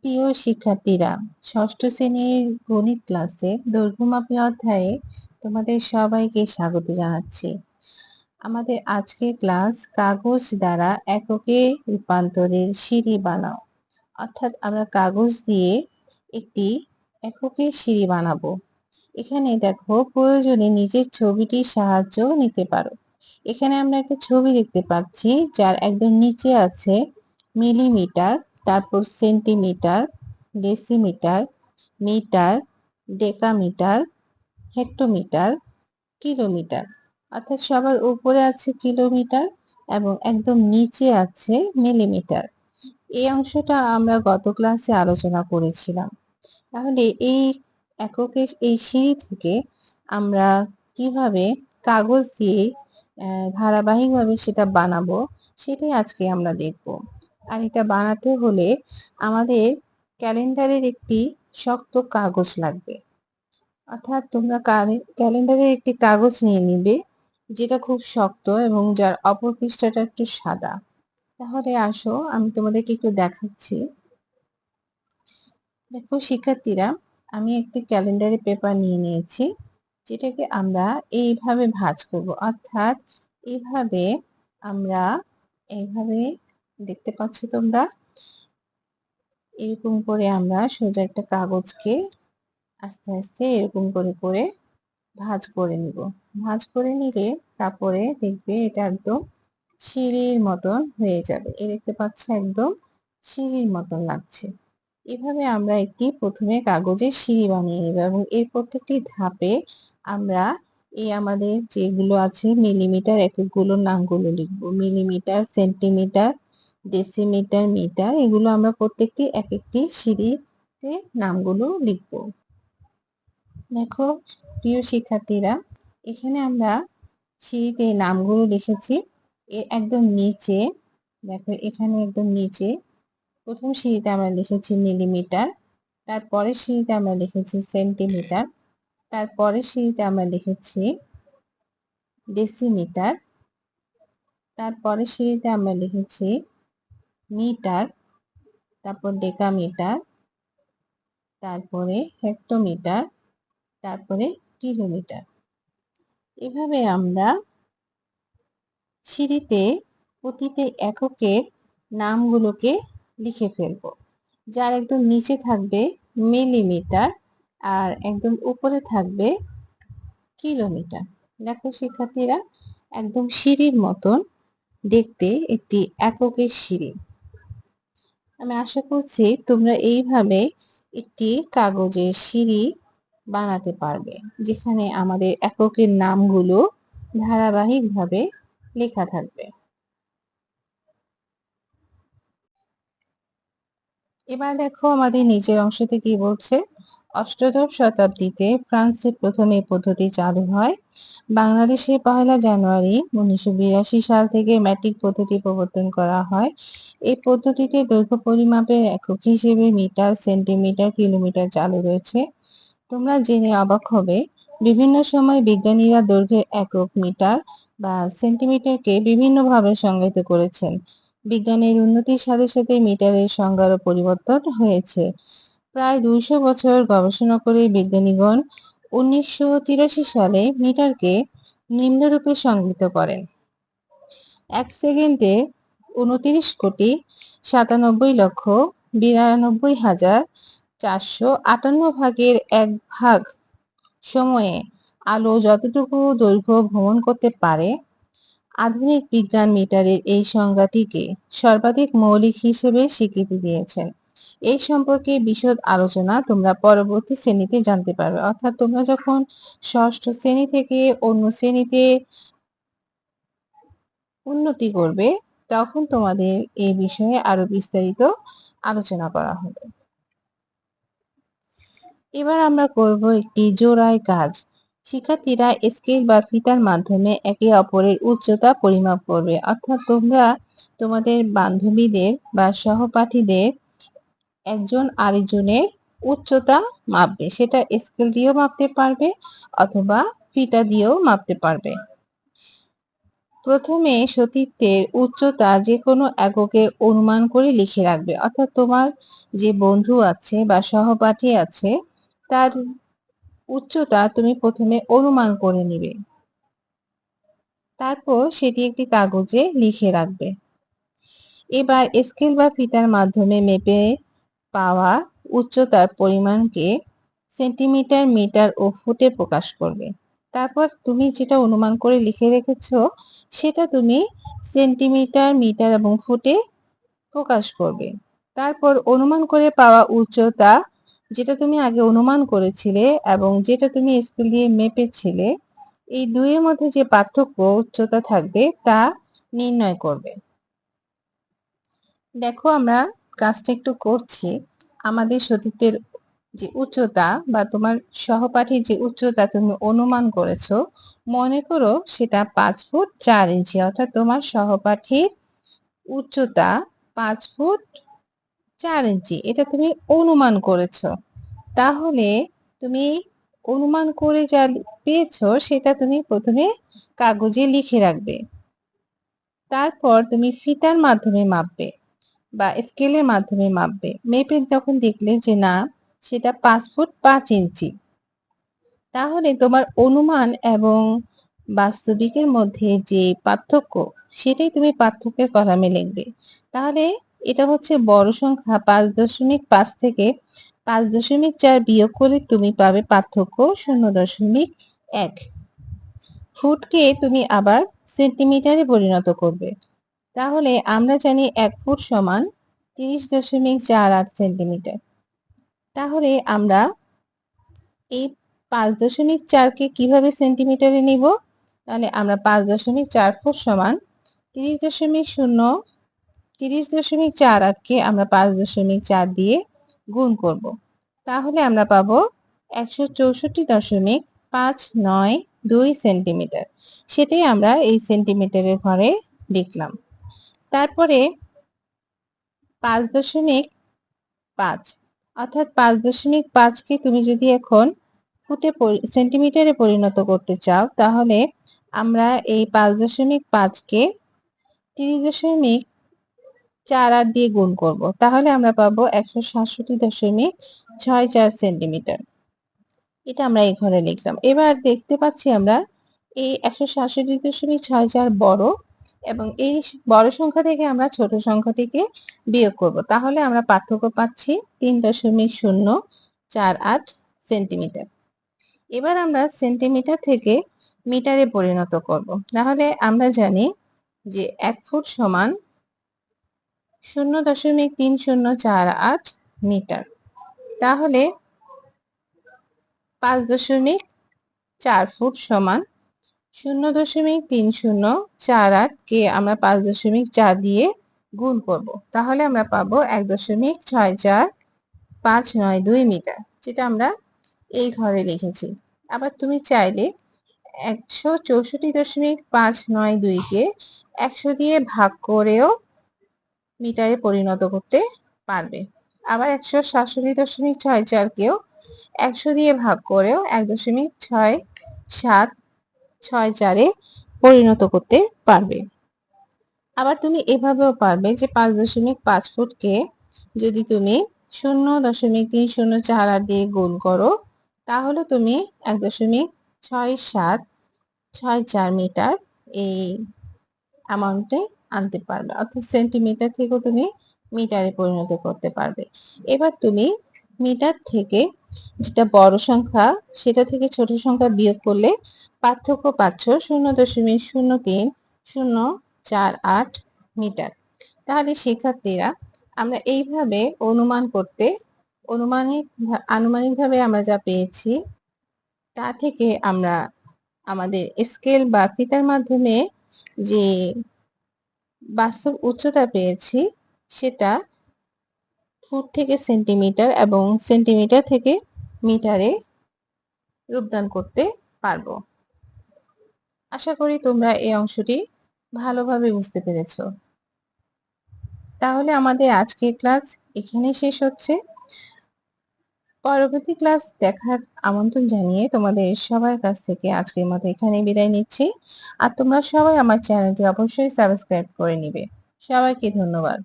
প্রিয় শিক্ষার্থীরা, ষষ্ঠ শ্রেণীর গণিত ক্লাসে দৈর্ঘ্যমাপী অধ্যায়ে তোমাদের সবাইকে স্বাগত জানাচ্ছি। আমাদের আজকের ক্লাস কাগজ দ্বারা এককে রূপান্তরের সিঁড়ি বানাও। অর্থাৎ আমরা কাগজ দিয়ে একটি এককের সিঁড়ি বানাবো। এখানে দেখো, প্রয়োজনে নিজের ছবিটির সাহায্য নিতে পারো। এখানে আমরা একটা ছবি দেখতে পাচ্ছি, যার একদম নিচে আছে মিলিমিটার, তারপর centimetre, decimetre, metre, decametre, hectometre, kilometre. অর্থাৎ সবার উপরে আছে কিলোমিটার এবং একদম নিচে আছে মিলিমিটার। এই অংশটা আমরা গত ক্লাসে আলোচনা করেছিলাম। তাহলে এই এককের এই সিঁড়ি থেকে আমরা কিভাবে কাগজ দিয়ে ধারাবাহিকভাবে সেটা বানাবো, সেটাই আজকে আমরা দেখব। আর এটা বানাতে হলে আমাদের ক্যালেন্ডারের একটি শক্ত কাগজ লাগবে। অর্থাৎ তোমরা ক্যালেন্ডারের একটি কাগজ নিয়ে নিবে, যেটা খুব শক্ত এবং যার অপর পৃষ্ঠাটা একটু সাদা। তাহলে আসো, আমি তোমাদেরকে একটু দেখাচ্ছি। দেখো শিক্ষার্থীরা, আমি একটি ক্যালেন্ডারের পেপার নিয়ে নিয়েছি, যেটাকে আমরা এইভাবে ভাঁজ করব। অর্থাৎ এইভাবে আমরা এইভাবে, দেখতে পাচ্ছ তোমরা, এরকম করে আমরা সোজা একটা কাগজকে আস্তে আস্তে এরকম করে করে ভাঁজ করে নিব। ভাঁজ করে নিলে তারপরে দেখবে এটা একদম সিঁড়ির মতন হয়ে যাবে। এই দেখতে পাচ্ছ, একদম সিঁড়ির মতন লাগছে। এভাবে আমরা একটি প্রথমে কাগজের সিঁড়ি বানিয়ে নেব এবং এর প্রত্যেকটি ধাপে আমরা এই আমাদের যেগুলো আছে মিলিমিটার এককগুলোর নামগুলো লিখবো। মিলিমিটার, সেন্টিমিটার, ডেসিমিটার, মিটার, এগুলো আমরা প্রত্যেকটি এক একটি সিঁড়িতে নামগুলো লিখবো। দেখো প্রিয় শিক্ষার্থীরা, এখানে আমরা সিঁড়িতে নামগুলো লিখেছি। এর একদম নিচে দেখো, এখানে একদম নিচে প্রথম সিঁড়িতে আমরা লিখেছি মিলিমিটার, তারপরের সিঁড়িতে আমরা লিখেছি সেন্টিমিটার, তারপরের সিঁড়িতে আমরা লিখেছি ডেসিমিটার, তারপরের সিঁড়িতে আমরা লিখেছি মিটার, তারপর ডেকামিটার, তারপরে হেক্টোমিটার, তারপরে কিলোমিটার। এভাবে আমরা সিঁড়িতে প্রতিটি এককের নামগুলোকে লিখে ফেলবো। যার একদম নিচে থাকবে মিলিমিটার আর একদম উপরে থাকবে কিলোমিটার। দেখো শিক্ষার্থীরা, একদম সিঁড়ির মতন দেখতে একটি এককের সিঁড়ি। আমি আশা করছি তোমরা এইভাবে একটি কাগজের সিঁড়ি বানাতে পারবে, যেখানে আমাদের এককের নামগুলো ধারাবাহিকভাবে লেখা থাকবে। এবার দেখো আমাদের নিচের অংশতে কি বলছে। অষ্টাদশ শতাব্দীতে ফ্রান্সে প্রথম এই পদ্ধতি চালু হয়। বাংলাদেশে 1 জানুয়ারি 1982 সাল থেকে ম্যাট্রিক পদ্ধতি প্রবর্তন করা হয়। এই পদ্ধতিতে দৈর্ঘ্য পরিমাপের একক হিসেবে মিটার, সেন্টিমিটার, কিলোমিটার চালু রয়েছে। তোমরা জেনে অবাক হবে, বিভিন্ন সময় বিজ্ঞানীরা দৈর্ঘ্যের একক মিটার বা সেন্টিমিটারকে বিভিন্নভাবে সংজ্ঞায়িত করেছেন। বিজ্ঞানের উন্নতির সাথে সাথে মিটারের সংজ্ঞারও পরিবর্তন হয়েছে। প্রায় 200 বছর গবেষণা করে বিজ্ঞানীগণ 1983 সালে মিটারকে নিম্নরূপে সংজ্ঞায়িত করেন: 1 সেকেন্ডে 29,97,92,458 ভাগের 1 ভাগ সময়ে আলো যতটুকু দৈর্ঘ্য ভ্রমণ করতে পারে। আধুনিক বিজ্ঞান মিটারের এই সংজ্ঞাটিকে সর্বাধিক মৌলিক হিসেবে স্বীকৃতি দিয়েছেন। এই সম্পর্কে বিশদ আলোচনা তোমরা পরবর্তী শ্রেণীতে জানতে পারবে। অর্থাৎ তোমরা যখন ষষ্ঠ শ্রেণী থেকে অন্য শ্রেণীতে উন্নতি করবে, তখন তোমাদের এই বিষয়ে আরো বিস্তারিত আলোচনা করা হবে। এবার আমরা করব একটি জোড়ায় কাজ। শিক্ষার্থীরা স্কেল বা ফিতার মাধ্যমে একে অপরের উচ্চতা পরিমাপ করবে। অর্থাৎ তোমরা তোমাদের বান্ধবীদের বা সহপাঠীদের একজন আরেকজনের উচ্চতা মাপবে। সেটা স্কেল দিয়েও মাপতে পারবে অথবা ফিতা দিয়েও মাপতে পারবে। প্রথমে সতীর্থের উচ্চতা যে কোনো এককে অনুমান করে লিখে রাখবে, অর্থাৎ তোমার যে বন্ধু আছে বা সহপাঠী আছে তার উচ্চতা তুমি প্রথমে অনুমান করে নিবে, তারপর সেটি একটি কাগজে লিখে রাখবে। এবার স্কেল বা ফিতার মাধ্যমে মেপে পাওয়া উচ্চতার পরিমাণকে সেন্টিমিটার, মিটার ও ফুটে প্রকাশ করবে। তারপর তুমি যেটা অনুমান করে লিখে রেখেছো সেটা তুমি সেন্টিমিটার, মিটার এবং ফুটে প্রকাশ করবে। তারপর অনুমান করে পাওয়া উচ্চতা, যেটা তুমি আগে অনুমান করেছিলে এবং যেটা তুমি স্কেল দিয়ে মেপেছিলে, এই দুইয়ের মধ্যে যে পার্থক্য উচ্চতা থাকবে তা নির্ণয় করবে। দেখো আমরা কাজটা একটু করছি। আমাদের সতীর্থের যে উচ্চতা বা তোমার সহপাঠীর যে উচ্চতা তুমি অনুমান করেছো, মনে করো সেটা 5 ফুট 4 ইঞ্চি, অর্থাৎ তোমার সহপাঠীর উচ্চতা 5 ফুট 4 ইঞ্চি, এটা তুমি অনুমান করেছো। তাহলে তুমি অনুমান করে যা পেয়েছো সেটা তুমি প্রথমে কাগজে লিখে রাখবে। তারপর তুমি ফিতার মাধ্যমে মাপবে বা স্কেলের মাধ্যমে মাপবে। মেপে যখন দেখলে যে না সেটা 5 ফুট 5 ইঞ্চি, তাহলে তোমার অনুমান এবং বাস্তবিকের মধ্যে যে পার্থক্য সেটাই তুমি পার্থক্যের কলামে লিখবে। তাহলে এটা হচ্ছে বড় সংখ্যা 5.5 থেকে 5.4 বিয়োগ করে তুমি পাবে পার্থক্য 0.1। ফুটকে তুমি আবার সেন্টিমিটারে পরিণত করবে। তাহলে আমরা জানি 1 ফুট সমান 30.48 সেন্টিমিটার। তাহলে আমরা এই 5.4কে কিভাবে সেন্টিমিটারে নিব? তাহলে আমরা 5.4 ফুট সমান 30.48কে আমরা 5.4 দিয়ে গুণ করব। তাহলে আমরা পাবো 164.592 সেন্টিমিটার। সেটাই আমরা এই সেন্টিমিটারের ঘরে লিখলাম। তারপরে 5.5, অর্থাৎ 5.5কে তুমি যদি এখন ফুটে সেন্টিমিটারে পরিণত করতে চাও, তাহলে আমরা এই 5.5কে 30.48 দিয়ে গুণ করব। তাহলে আমরা পাবো 167.64 সেন্টিমিটার। এটা আমরা এই ঘরে লিখলাম। এবার দেখতে পাচ্ছি আমরা এই 167.64 বড়, এবং এই বড় সংখ্যা থেকে আমরা ছোট সংখ্যাটিকে বিয়োগ করব। তাহলে আমরা পার্থক্য পাচ্ছি 3.048 সেন্টিমিটার। এবার আমরা সেন্টিমিটার থেকে মিটারে পরিণত করব। তাহলে আমরা জানি যে 1 ফুট সমান 0.3048 মিটার। তাহলে 5.4 ফুট সমান 0.3048 কে আমরা 5.4 দিয়ে গুণ করব। তাহলে আমরা পাবো 1.64592 মিটার, যেটা আমরা এই ঘরে লিখেছি। আবার তুমি চাইলে 164.592কে 100 দিয়ে ভাগ করেও মিটারে পরিণত করতে পারবে। আবার 167.64কেও 100 দিয়ে ভাগ করেও 1.6764 পরিণত করতে পারবে। আবার তুমি এভাবেও পারবে যে 5.5 ফুটকে যদি তুমি 0.3048 দিয়ে গুণ করো, তাহলে তুমি 1.6764 মিটার এই অ্যামাউন্টে আনতে পারবে, অর্থাৎ সেন্টিমিটার থেকেও তুমি মিটারে পরিণত করতে পারবে। এবার তুমি মিটার থেকে যেটা বড় সংখ্যা সেটা থেকে ছোট সংখ্যা বিয়োগ করলে পার্থক্য পাচ্ছ 0.03048 মিটার। তাহলে শিক্ষার্থীরা আমরা এইভাবে আনুমানিকভাবে আমরা যা পেয়েছি তা থেকে আমরা আমাদের স্কেল বা ফিতার মাধ্যমে যে বাস্তব উচ্চতা পেয়েছি সেটা ফুট থেকে সেন্টিমিটার এবং সেন্টিমিটার থেকে মিটারে রূপদান করতে পারবো। আশা করি তোমরা এই অংশটি ভালোভাবে বুঝতে পেরেছো। তাহলে আমাদের আজকের ক্লাস এখানেই শেষ হচ্ছে। পরবর্তী ক্লাস দেখার আমন্ত্রণ জানিয়ে তোমাদের সবার কাছ থেকে আজকের মতো এখানেই বিদায় নিচ্ছি। আর তোমরা সবাই আমার চ্যানেলটি অবশ্যই সাবস্ক্রাইব করে নিবে। সবাইকে ধন্যবাদ।